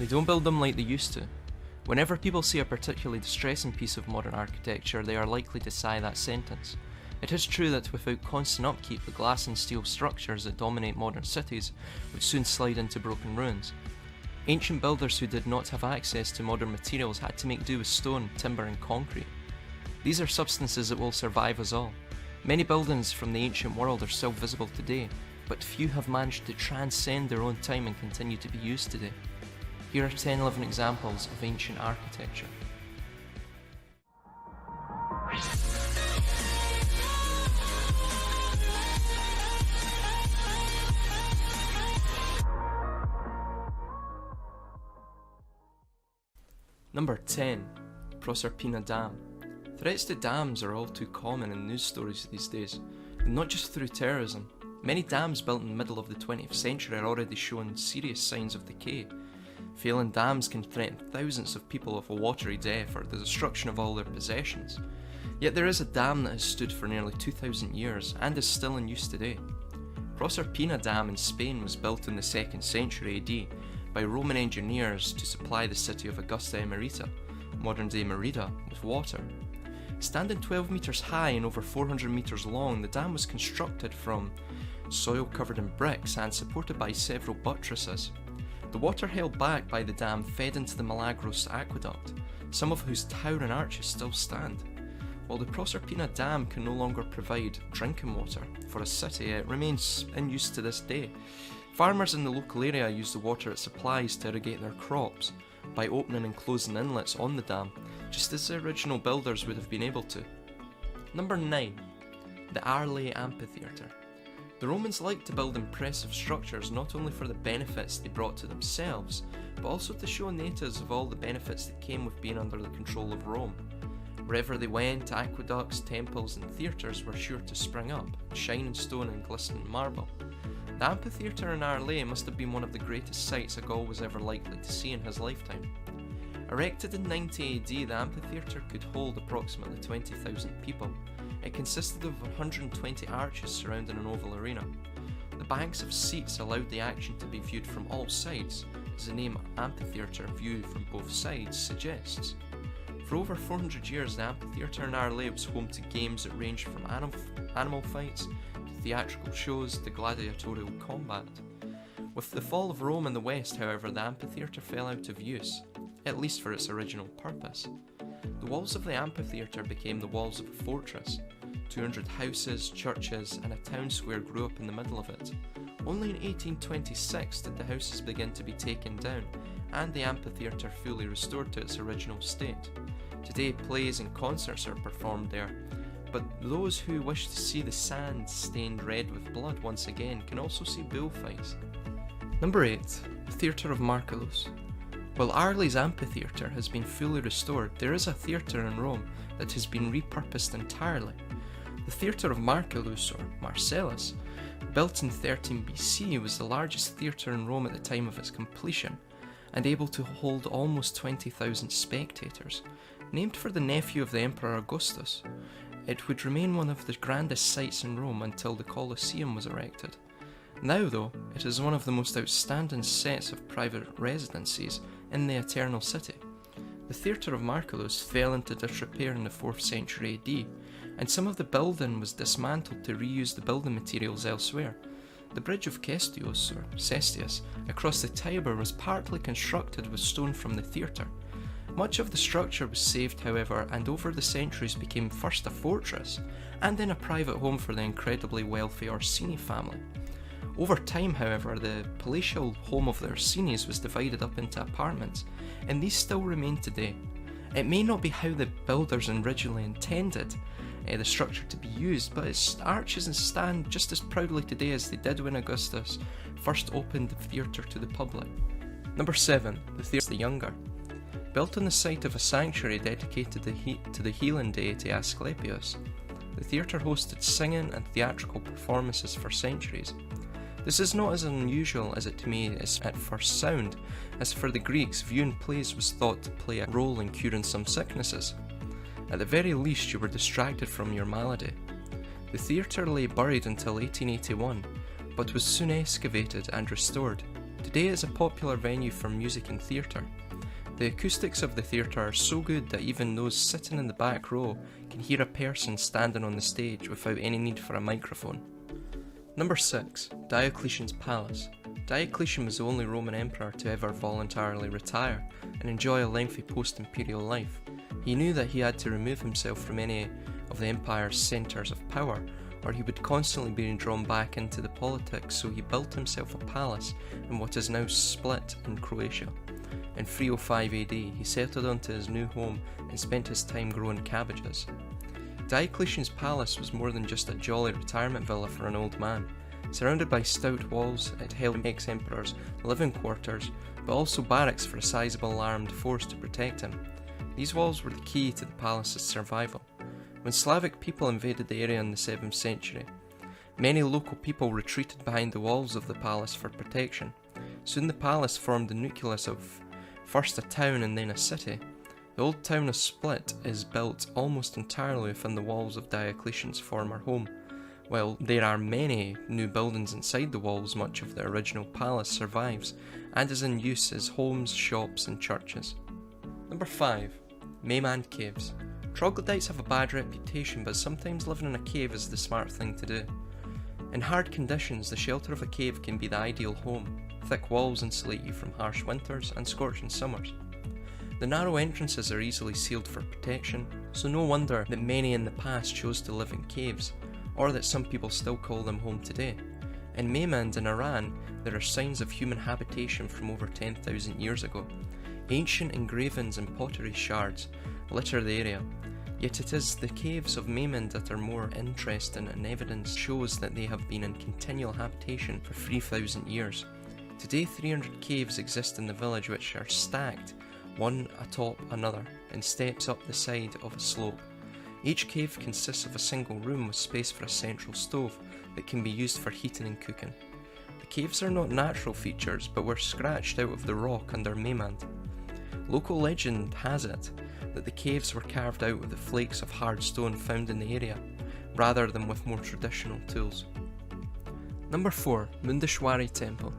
They don't build them like they used to. Whenever people see a particularly distressing piece of modern architecture, they are likely to sigh that sentence. It is true that without constant upkeep, the glass and steel structures that dominate modern cities would soon slide into broken ruins. Ancient builders who did not have access to modern materials had to make do with stone, timber and concrete. These are substances that will survive us all. Many buildings from the ancient world are still visible today, but few have managed to transcend their own time and continue to be used today. Here are 10 living examples of ancient architecture. Number 10. Proserpina Dam. Threats to dams are all too common in news stories these days, and not just through terrorism. Many dams built in the middle of the 20th century are already showing serious signs of decay. Failing dams can threaten thousands of people with a watery death or the destruction of all their possessions. Yet there is a dam that has stood for nearly 2,000 years and is still in use today. Proserpina Dam in Spain was built in the 2nd century AD by Roman engineers to supply the city of Augusta Emerita, modern-day Merida, with water. Standing 12 metres high and over 400 metres long, the dam was constructed from soil covered in bricks and supported by several buttresses. The water held back by the dam fed into the Milagros aqueduct, some of whose towering arches still stand. While the Proserpina Dam can no longer provide drinking water for a city, it remains in use to this day. Farmers in the local area use the water it supplies to irrigate their crops by opening and closing inlets on the dam, just as the original builders would have been able to. Number 9. The Arles Amphitheatre. The Romans liked to build impressive structures not only for the benefits they brought to themselves, but also to show natives of all the benefits that came with being under the control of Rome. Wherever they went, aqueducts, temples and theatres were sure to spring up, shining stone and glistening marble. The amphitheatre in Arles must have been one of the greatest sights a Gaul was ever likely to see in his lifetime. Erected in 90 AD, the amphitheatre could hold approximately 20,000 people. It consisted of 120 arches surrounding an oval arena. The banks of seats allowed the action to be viewed from all sides, as the name amphitheatre, viewed from both sides, suggests. For over 400 years, the amphitheatre in Arles was home to games that ranged from animal fights to theatrical shows to gladiatorial combat. With the fall of Rome in the west, however, the amphitheatre fell out of use, at least for its original purpose. The walls of the amphitheatre became the walls of a fortress. 200 houses, churches, and a town square grew up in the middle of it. Only in 1826 did the houses begin to be taken down, and the amphitheatre fully restored to its original state. Today, plays and concerts are performed there, but those who wish to see the sand stained red with blood once again can also see bullfights. Number 8. The Theatre of Marcellus. While Arles Amphitheatre has been fully restored, there is a theatre in Rome that has been repurposed entirely. The Theatre of Marcellus, or Marcellus, built in 13 BC, was the largest theatre in Rome at the time of its completion, and able to hold almost 20,000 spectators. Named for the nephew of the Emperor Augustus, it would remain one of the grandest sights in Rome until the Colosseum was erected. Now, though, it is one of the most outstanding sets of private residencies in the Eternal City. The Theatre of Marcellus fell into disrepair in the 4th century AD, and some of the building was dismantled to reuse the building materials elsewhere. The bridge of Cestius, or Cestius, across the Tiber was partly constructed with stone from the theatre. Much of the structure was saved, however, and over the centuries became first a fortress, and then a private home for the incredibly wealthy Orsini family. Over time, however, the palatial home of the Orsinis was divided up into apartments, and these still remain today. It may not be how the builders originally intended the structure to be used, but its arches stand just as proudly today as they did when Augustus first opened the theatre to the public. Number 7. The Theatre the Younger. Built on the site of a sanctuary dedicated to the healing deity Asclepius, the theatre hosted singing and theatrical performances for centuries. This is not as unusual as it may at first sound, as for the Greeks, viewing plays was thought to play a role in curing some sicknesses. At the very least, you were distracted from your malady. The theatre lay buried until 1881, but was soon excavated and restored. Today it is a popular venue for music and theatre. The acoustics of the theatre are so good that even those sitting in the back row can hear a person standing on the stage without any need for a microphone. Number 6. Diocletian's Palace. Diocletian was the only Roman emperor to ever voluntarily retire and enjoy a lengthy post-imperial life. He knew that he had to remove himself from any of the empire's centres of power, or he would constantly be drawn back into the politics, so he built himself a palace in what is now Split in Croatia. In 305 AD, he settled onto his new home and spent his time growing cabbages. Diocletian's palace was more than just a jolly retirement villa for an old man. Surrounded by stout walls, it held ex-emperors' living quarters, but also barracks for a sizable armed force to protect him. These walls were the key to the palace's survival. When Slavic people invaded the area in the 7th century, many local people retreated behind the walls of the palace for protection. Soon the palace formed the nucleus of first a town and then a city. The old town of Split is built almost entirely within the walls of Diocletian's former home. While there are many new buildings inside the walls, much of the original palace survives and is in use as homes, shops and churches. Number 5. Mayman Caves. Troglodytes have a bad reputation, but sometimes living in a cave is the smart thing to do. In hard conditions, the shelter of a cave can be the ideal home. Thick walls insulate you from harsh winters and scorching summers. The narrow entrances are easily sealed for protection, so no wonder that many in the past chose to live in caves, or that some people still call them home today. In Maymand in Iran, there are signs of human habitation from over 10,000 years ago. Ancient engravings and pottery shards litter the area, yet it is the caves of Maymand that are more interesting, and evidence shows that they have been in continual habitation for 3,000 years. Today 300 caves exist in the village, which are stacked one atop another in steps up the side of a slope. Each cave consists of a single room with space for a central stove that can be used for heating and cooking. The caves are not natural features, but were scratched out of the rock under Maymand. Local legend has it that the caves were carved out with the flakes of hard stone found in the area, rather than with more traditional tools. Number 4. Mundeshwari Temple.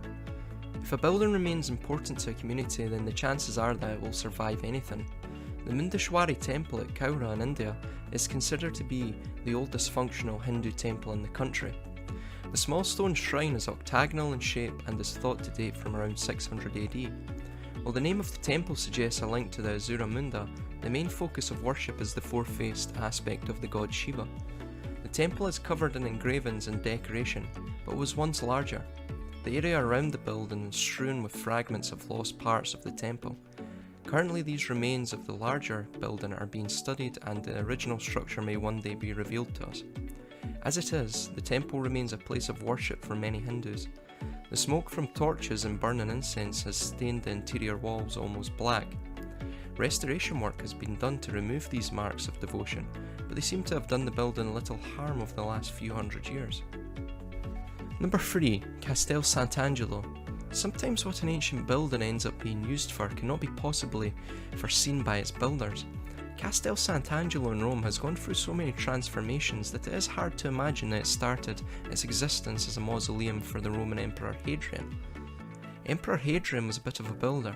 If a building remains important to a community, then the chances are that it will survive anything. The Mundeshwari Temple at Kaura in India is considered to be the oldest functional Hindu temple in the country. The small stone shrine is octagonal in shape and is thought to date from around 600 AD. While the name of the temple suggests a link to the Asura Munda, the main focus of worship is the four-faced aspect of the god Shiva. The temple is covered in engravings and decoration, but was once larger. The area around the building is strewn with fragments of lost parts of the temple. Currently, these remains of the larger building are being studied, and the original structure may one day be revealed to us. As it is, the temple remains a place of worship for many Hindus. The smoke from torches and burning incense has stained the interior walls almost black. Restoration work has been done to remove these marks of devotion, but they seem to have done the building little harm over the last few hundred years. Number 3. Castel Sant'Angelo. Sometimes what an ancient building ends up being used for cannot be possibly foreseen by its builders. Castel Sant'Angelo in Rome has gone through so many transformations that it is hard to imagine that it started its existence as a mausoleum for the Roman Emperor Hadrian. Emperor Hadrian was a bit of a builder.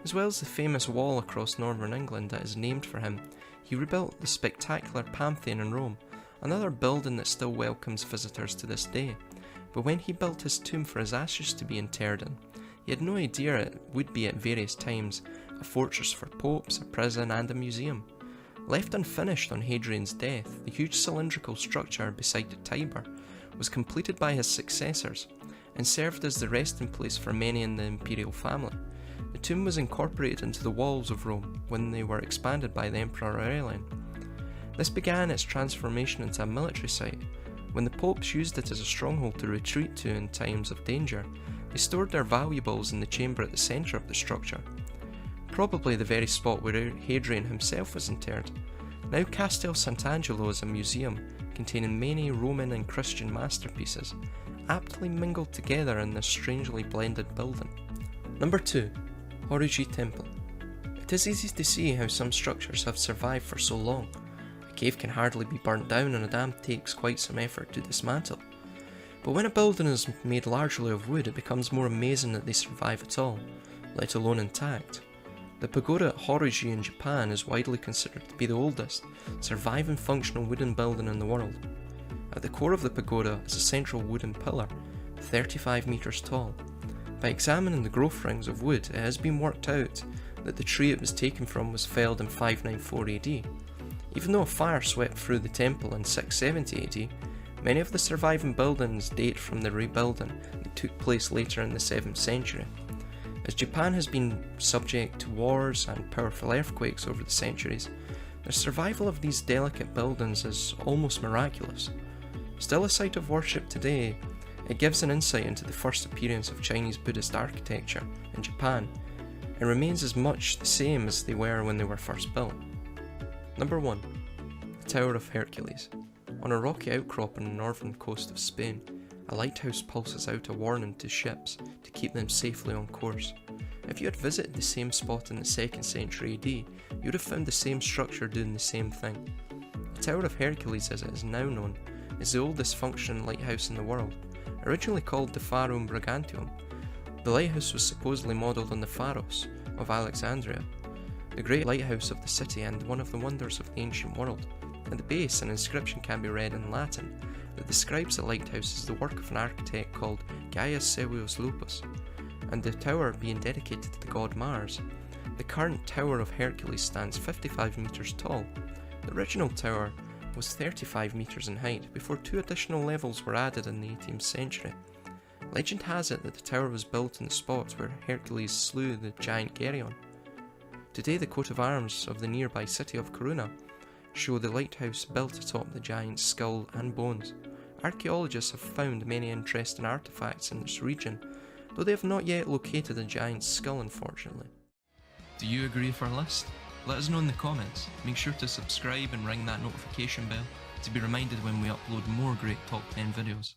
As well as the famous wall across northern England that is named for him, he rebuilt the spectacular Pantheon in Rome, another building that still welcomes visitors to this day. But when he built his tomb for his ashes to be interred in, he had no idea it would be at various times a fortress for popes, a prison and a museum. Left unfinished on Hadrian's death, the huge cylindrical structure beside the Tiber was completed by his successors and served as the resting place for many in the imperial family. The tomb was incorporated into the walls of Rome when they were expanded by the Emperor Aurelian. This began its transformation into a military site. When the popes used it as a stronghold to retreat to in times of danger, they stored their valuables in the chamber at the centre of the structure, probably the very spot where Hadrian himself was interred. Now Castel Sant'Angelo is a museum containing many Roman and Christian masterpieces, aptly mingled together in this strangely blended building. Number 2. Horyu-ji Temple. It is easy to see how some structures have survived for so long. A cave can hardly be burnt down, and a dam takes quite some effort to dismantle. But when a building is made largely of wood, it becomes more amazing that they survive at all, let alone intact. The pagoda at Horyu-ji in Japan is widely considered to be the oldest surviving functional wooden building in the world. At the core of the pagoda is a central wooden pillar, 35 metres tall. By examining the growth rings of wood, it has been worked out that the tree it was taken from was felled in 594 AD. Even though a fire swept through the temple in 670 AD, many of the surviving buildings date from the rebuilding that took place later in the 7th century. As Japan has been subject to wars and powerful earthquakes over the centuries, the survival of these delicate buildings is almost miraculous. Still a site of worship today, it gives an insight into the first appearance of Chinese Buddhist architecture in Japan, and remains as much the same as they were when they were first built. Number 1. The Tower of Hercules. On a rocky outcrop on the northern coast of Spain, a lighthouse pulses out a warning to ships to keep them safely on course. If you had visited the same spot in the 2nd century AD, you would have found the same structure doing the same thing. The Tower of Hercules, as it is now known, is the oldest functioning lighthouse in the world. Originally called the Pharos Brigantium, the lighthouse was supposedly modelled on the Pharos of Alexandria, the great lighthouse of the city and one of the wonders of the ancient world. At the base, an inscription can be read in Latin that describes the lighthouse as the work of an architect called Gaius Servius Lupus, and the tower being dedicated to the god Mars. The current Tower of Hercules stands 55 metres tall. The original tower was 35 metres in height before 2 additional levels were added in the 18th century. Legend has it that the tower was built in the spot where Hercules slew the giant Geryon. Today the coat of arms of the nearby city of Corunna show the lighthouse built atop the giant's skull and bones. Archaeologists have found many interesting artefacts in this region, though they have not yet located the giant's skull, unfortunately. Do you agree with our list? Let us know in the comments. Make sure to subscribe and ring that notification bell to be reminded when we upload more great top 10 videos.